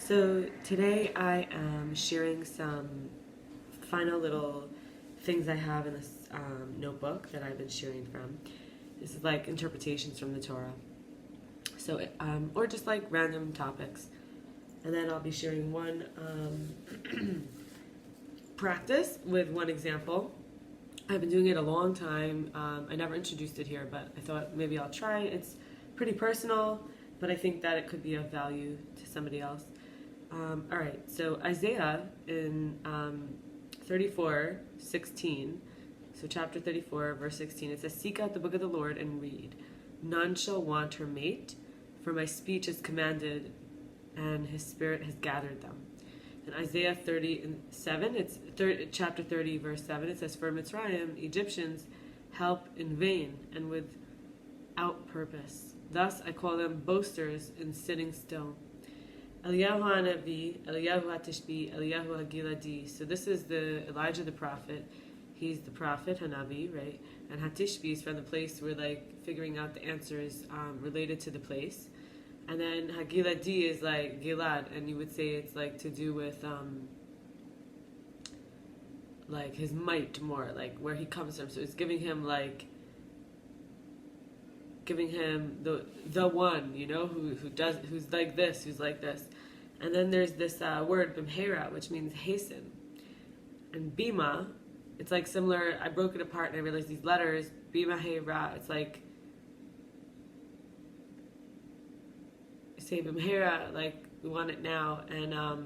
So today I am sharing some final little things I have in this notebook that I've been sharing from. This is like interpretations from the Torah. So, or just like random topics. And then I'll be sharing one practice with one example. I've been doing it a long time. I never introduced it here, but I thought maybe I'll try. It's pretty personal, but I think that it could be of value to somebody else. All right, so Isaiah in 34:16, so chapter 34, verse 16, it says, "Seek out the book of the Lord and read. None shall want her mate, for my speech is commanded, and his spirit has gathered them." In Isaiah 37, chapter 30, verse 7, it says, "For Mitzrayim, Egyptians, help in vain and without purpose. Thus I call them boasters in sitting still." Eliyahu HaNavi, Eliyahu HaTishbi, Eliyahu HaGiladi. So this is the Elijah the prophet. He's the prophet, Hanavi, right? And HaTishbi is from the place where like figuring out the answers related to the place. And then Hagiladi is like Gilad, and you would say it's like to do with like his might more, like where he comes from. So it's giving him the one, you know, who's like this, who's like this. And then there's this word bimhera, which means hasten. And bima, it's like similar. I broke it apart and I realized these letters, bima hera, it's like say bimhera, like we want it now. And I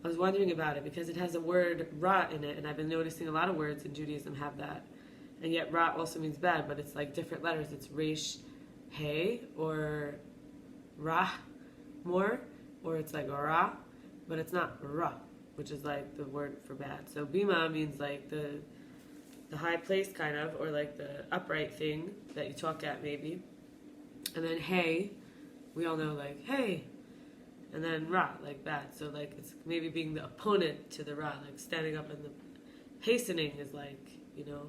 was wondering about it because it has a word ra in it, and I've been noticing a lot of words in Judaism have that. And yet ra also means bad, but it's like different letters. It's resh, hey, or ra more, or it's like ra, but it's not ra, which is like the word for bad. So bima means like the high place kind of, or like the upright thing that you talk at maybe. And then hey, we all know like hey, and then ra, like bad. So like it's maybe being the opponent to the ra, like standing up, and the hastening is like, you know,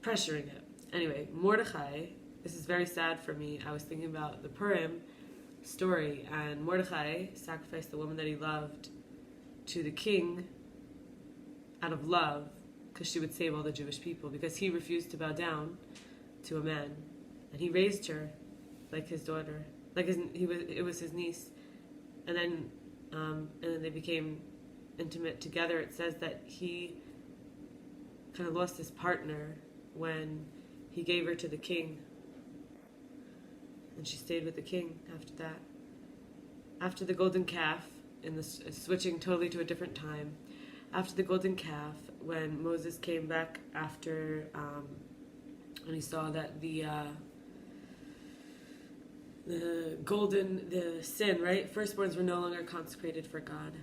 pressuring it. Anyway, Mordechai, this is very sad for me. I was thinking about the Purim story, and Mordechai sacrificed the woman that he loved to the king out of love, because she would save all the Jewish people, because he refused to bow down to a man, and he raised her like his daughter, like it was his niece, and then they became intimate together. It says that he kind of lost his partner when he gave her to the king, and she stayed with the king after that. After the golden calf, switching totally to a different time, after the golden calf, when Moses came back after, and he saw that the sin, right? Firstborns were no longer consecrated for God.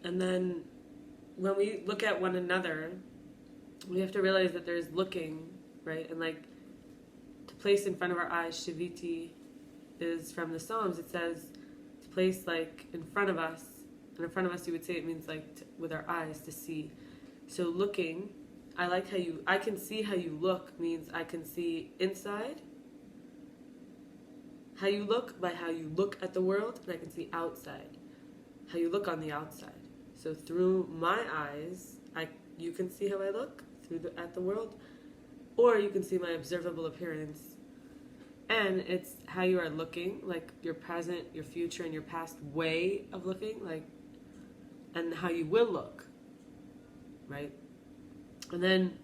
And then when we look at one another, we have to realize that there's looking, right? And like to place in front of our eyes, Shiviti is from the Psalms. It says to place like in front of us, and in front of us you would say it means like with our eyes to see. So looking, I can see how you look means I can see inside. How you look by how you look at the world, and I can see outside. How you look on the outside. So through my eyes, you can see how I look at the world, or you can see my observable appearance, and it's how you are looking, like your present, your future, and your past way of looking, like, and how you will look, right? And then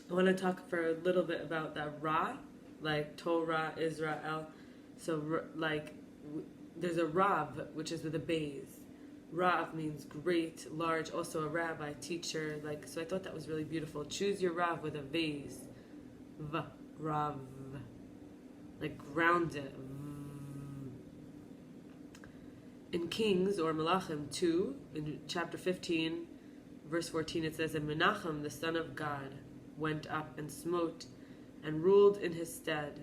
I want to talk for a little bit about that ra, like Torah, Israel. So like there's a Rav, which is with a Bays. Rav means great, large, also a rabbi, teacher. Like, so I thought that was really beautiful. Choose your Rav with a Bays. Rav. Like grounded. In Kings, or Malachim 2, in chapter 15, verse 14, it says, "And Menachem, the son of God, went up and smote and ruled in his stead."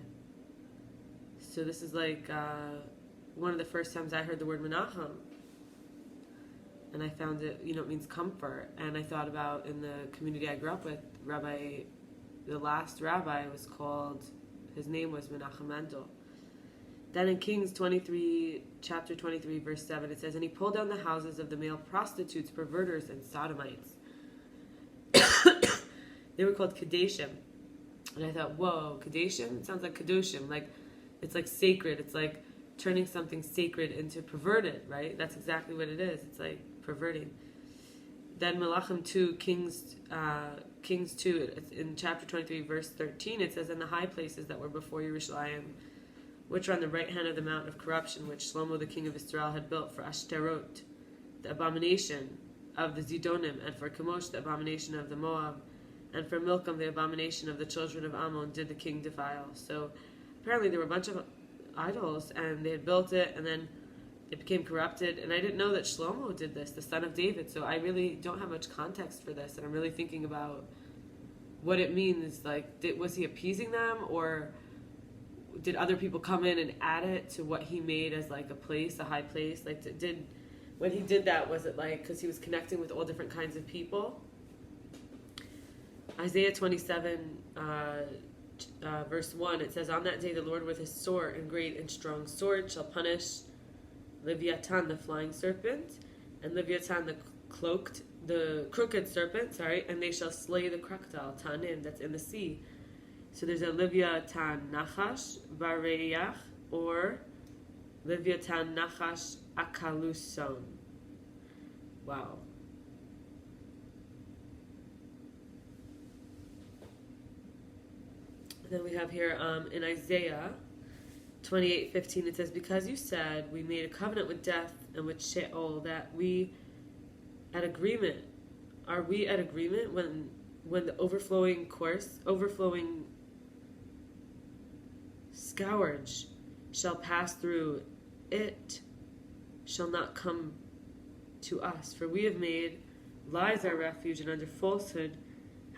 So this is like one of the first times I heard the word Menachem. and I found it, it means comfort. And I thought about in the community I grew up with, the last rabbi was called, his name was Menachem Mendel. Then in Kings 23, chapter 23, verse 7, it says, and he pulled down the houses of the male prostitutes, perverters, and sodomites. They were called Kadeshim. And I thought, whoa, Kadeshim? It sounds like Kadoshim. Like, it's like sacred. It's like turning something sacred into perverted, right? That's exactly what it is. It's like perverting. Then Melachim 2, Kings 2, in chapter 23, verse 13, it says, in the high places that were before Yerushalayim, which are on the right hand of the mountain of corruption, which Shlomo the king of Israel had built for Ashtarot, the abomination of the Zidonim, and for Chemosh, the abomination of the Moab, and for Milcom, the abomination of the children of Ammon, did the king defile. So apparently there were a bunch of idols, and they had built it, and then it became corrupted. And I didn't know that Shlomo did this, the son of David. So I really don't have much context for this, and I'm really thinking about what it means. Like, was he appeasing them, or did other people come in and add it to what he made as like a high place? Like, when he did that, was it like because he was connecting with all different kinds of people? Isaiah 27, verse 1, it says, on that day the Lord with his sword and great and strong sword shall punish Leviathan, the flying serpent, and Leviathan, the crooked serpent, and they shall slay the crocodile, Tanin, that's in the sea. So there's a Leviathan Nachash Bareyach, or Leviathan Nachash Akaluson. Wow. Then we have here in Isaiah 28:15, it says, because you said we made a covenant with death and with Sheol, that we at agreement. Are we at agreement when the overflowing scourge shall pass through, it shall not come to us? For we have made lies our refuge, and under falsehood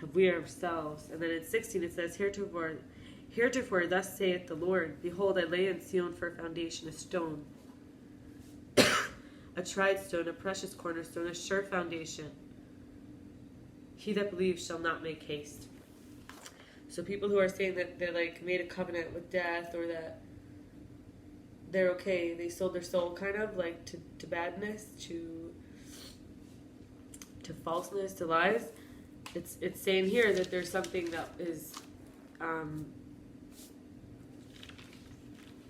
have we ourselves. And then in 16 it says, Heretofore thus saith the Lord, behold, I lay in Sion for a foundation, a stone, a tried stone, a precious cornerstone, a sure foundation. He that believes shall not make haste. So people who are saying that they're like made a covenant with death, or that they're okay, they sold their soul kind of like to badness, to falseness, to lies. It's saying here that there's something that is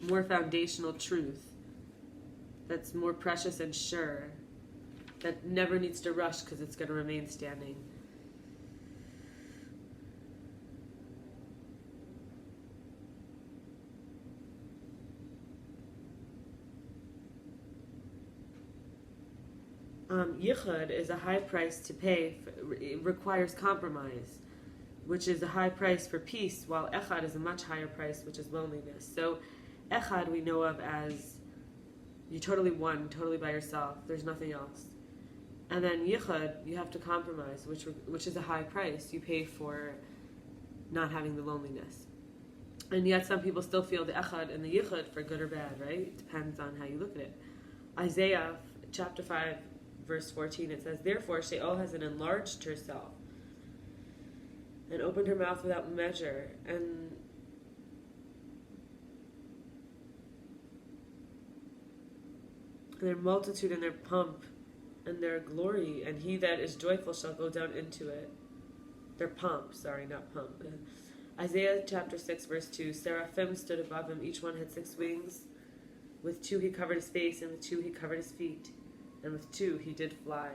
more foundational truth, that's more precious and sure, that never needs to rush because it's going to remain standing. Yichud is a high price to pay. It requires compromise, which is a high price for peace, while Echad is a much higher price, which is loneliness. So Echad we know of as you totally won, totally by yourself. There's nothing else. And then Yichud, you have to compromise, which is a high price. You pay for not having the loneliness. And yet some people still feel the Echad and the Yichud for good or bad, right? It depends on how you look at it. Isaiah chapter 5, verse 14, it says, therefore Sheol has enlarged herself and opened her mouth without measure, and their multitude and their pomp and their glory, and he that is joyful shall go down into it. Their pomp, not pump. Isaiah chapter 6, verse 2, Seraphim stood above him, each one had 6 wings. With 2 he covered his face, and with 2 he covered his feet, and with 2 he did fly.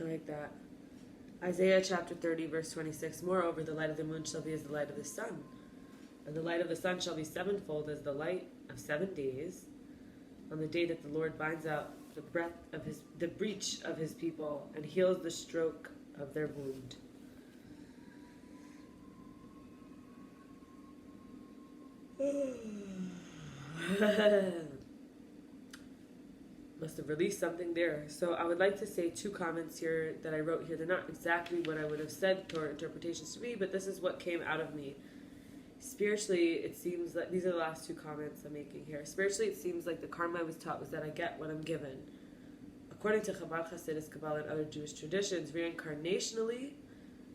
I like that. Isaiah chapter 30, verse 26, moreover, the light of the moon shall be as the light of the sun, and the light of the sun shall be sevenfold as the light of 7 days, on the day that the Lord binds out the breach of his people, and heals the stroke of their wound. Must have released something there. So I would like to say two comments here that I wrote here. They're not exactly what I would have said Torah interpretations to be, but this is what came out of me. Spiritually, it seems like, these are the last two comments I'm making here. Spiritually, it seems like the karma I was taught was that I get what I'm given. According to Chabad, Hasidus, Kabbalah, and other Jewish traditions, reincarnationally,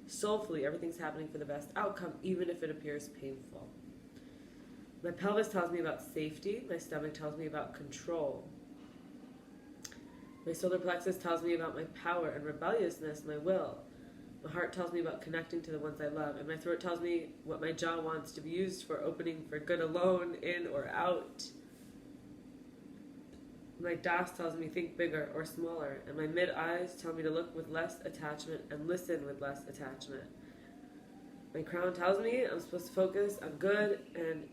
soulfully, everything's happening for the best outcome, even if it appears painful. My pelvis tells me about safety. My stomach tells me about control. My solar plexus tells me about my power and rebelliousness, my will. My heart tells me about connecting to the ones I love. And my throat tells me what my jaw wants to be used for, opening for good alone, in or out. My das tells me think bigger or smaller. And my mid-eyes tell me to look with less attachment and listen with less attachment. My crown tells me I'm supposed to focus on good, and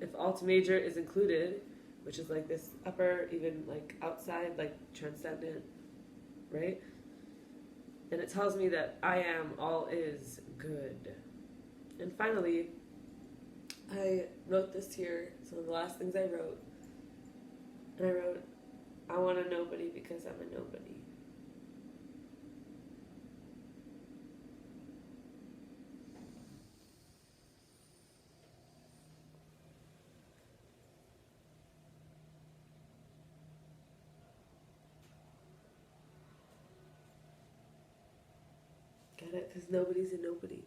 if Alta Major is included, which is like this upper, even like outside, like transcendent, right? And it tells me that I am, all is good. And finally, I wrote this here, some of the last things I wrote. And I wrote, I want a nobody because I'm a nobody. Get it? Because nobody's a nobody.